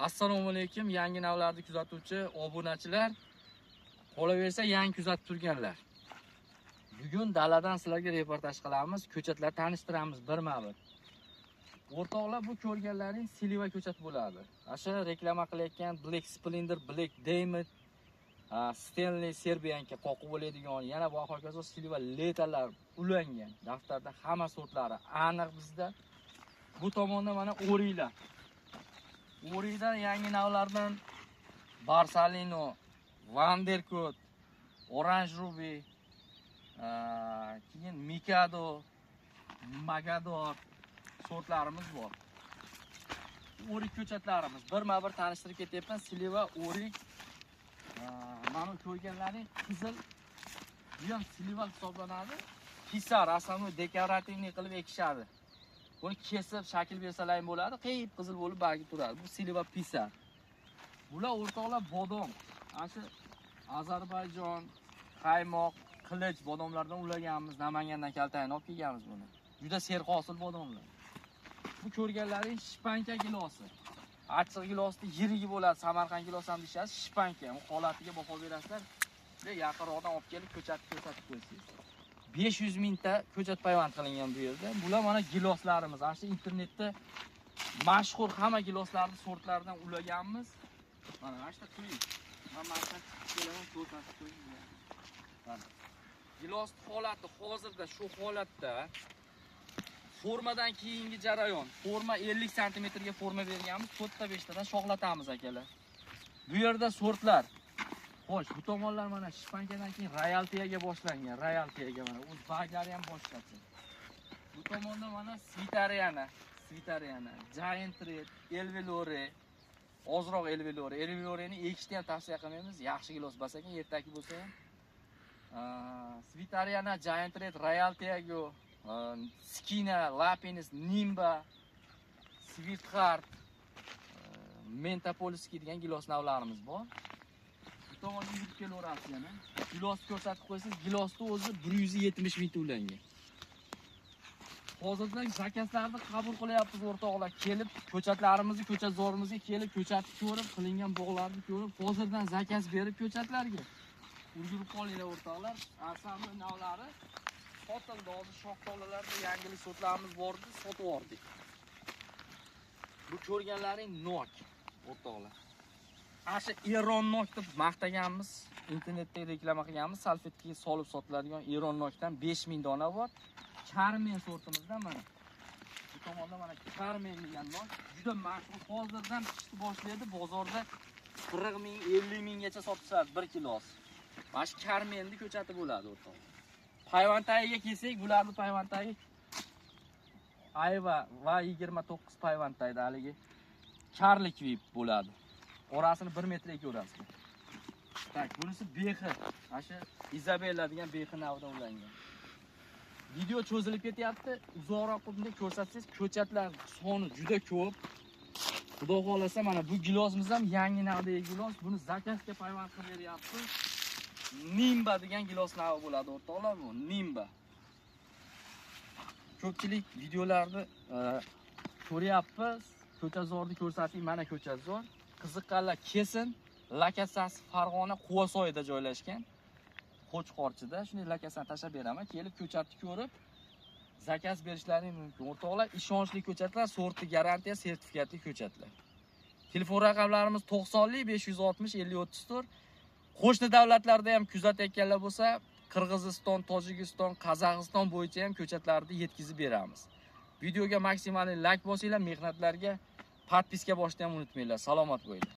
Assalomu alaykum, yangi navlarni kuzatuvchi obunachilar, qolaversa yangi kuzatib turganlar. Bugun daladan sizlarga reportaj qilamiz, ko'chatlar tanishtiramiz birma-bir. O'rtoqlar, bu ko'rganlaring Silva ko'chat bo'ladi. Asha reklama qilayotgan Black Splendor, Black Diamond, Stanley Serbianka qoqib bo'ladigan, yana bu hokazo Silva letalar ulangan. Daftarda hamma sortlari aniq bizda. Bu tomonda mana o'ringlar. O'ringdan yangi navlardan Barsalino, Vandercoat, Orange Ruby, keyin Mikado, Magador sortlarimiz bor. O'rik ko'chatlarimiz birma-bir tanishtirib ketyapman. Silva, o'rik, mana ko'rganlaring qizil, bu ham Silva hisoblanadi. Pisar, asosiy dekorativniy qilib ekishadi. Buni kesib shakl bersalar ham bo'ladi, qiyib qizil bo'lib bargi turadi. Bu Silva Pisar. Bular o'rtoqlar bodom. Asha Ozarbayjon, qaymoq, qilich bodomlardan ulaganmiz, Namangandan kaltayni olib kelganmiz buni. Juda serhosil bodomlar. Bu ko'rganlaring shpanka gilosi. Achchiq gilosni yirigi bo'ladi, Samarqand gilosi ham deyshadi, shpanka. U holatiga baho berasizlar. Yaqinroqdan olib kelib ko'chatib qo'yasiz. 500 mingta ko'chat payvand qilingan bu yerda. Bular mana giloslarimiz. Ana internetda mashhur hamma giloslarning sortlaridan ulaganmiz. Mana mana qo'ying. Men mana kelaman ko'rsatib qo'ying. Mana gilos holati hozirda shu holatda. Formadan keyingi jarayon. Forma 50 sm ga forma berganmiz. 4ta 5tadan shoxlatamiz akalar. Bu yerda sortlar. Xo'sh, bu tomonlar mana shpankadan keyin Royaltiyaga boshlangan. Royaltiyaga mana o'z baglari ham boshqacha. Bu tomonda mana Svitariana, Giant Red, Elvelore, ozroq Elvelore. Elveloreni ekishni ham tavsiya qilmaymiz. Yaxshi gilos bas ekan, ertaki bo'lsa ham. Svitariana, Giant Red, Royaltiyaga, Skina, Lapines, Nimba, Sweetheart, Mentapoliski degan gilos navlarimiz bor. Tomonga yurib kelaverasiz yana. Gilosni ko'rsatib qo'ysangiz, gilosni o'zi 170 ming to'langan. Hozirdan zakazlarni qabul qilyapmiz o'rtoqlar. Kelib ko'chatlarimizni, ko'chatzorimizga kelib ko'chatni ko'rib, qilingan bog'larni ko'rib, hozirdan zakaz berib ko'chatlarga ulgurib qolinglar o'rtoqlar. Asamli navlari sotildi. Hozir shoxtolalarda yangilik sortlarimiz bor edi, sotib oldik. Bu ko'rganlaring nok o'rtoqlar. Asha Eron nok deb maqtaganmiz, internetda reklama qilganmiz, salfetkaga solib sotiladigan Eron nokdan 5000 dona bor. Carmen sortimizdan mana. Bu tomonda mana Carmen degan nok juda mashhur. Hozirdan pishib boshlaydi, bozorda 40 ming, 50 minggacha sotishadi 1 kilosi. Mana shu Carmenni ko'chati bo'ladi o'rtoq. Payvantagiga kelsak, bularning payvantagi Ayva va 29 payvantayda haligi Charlie Quip bo'ladi. Orasini 1 metr ekaverasiz. Tak, bunisi bexi. Asha Isabella degan bexi navida ulangan. Video cho'zilib ketyapti. Uzoqroq qilib ko'rsatsangiz, ko'chatlar soni juda ko'p. Xudo xolasa mana bu gilosimiz ham yangi navdagi gilos. Buni zakazga payvand qilib beryapmiz. Nimba degan gilos navi bo'ladi o'rtoqlar bu. Nimba. Ko'pchilik videolarni ko'ryapmiz. Ko'chatzorni ko'rsating, mana ko'chatzor. Qiziqqanlar kelsin. Lakasasi Farg'ona Quvasoyida joylashgan. Qo'chqorchida. Shunday lakasani tashab beraman. Kelib ko'chatni ko'rib zakaz berishlaring mumkin. O'rtoqlar, ishonchli ko'chatlar, sorti garantiya, sertifikatli ko'chatlar. Telefon raqamlarimiz 90 560 50 34. Qo'shni davlatlarda ham kuzatayotganlar bo'lsa, Qirg'iziston, Tojikiston, Qozog'iston bo'yicha ham ko'chatlarni yetkazib beramiz. Videoga maksimal like bosinglar, mehnatlarga podpiska bosishni ham unutmanglar. Salomat bo'linglar.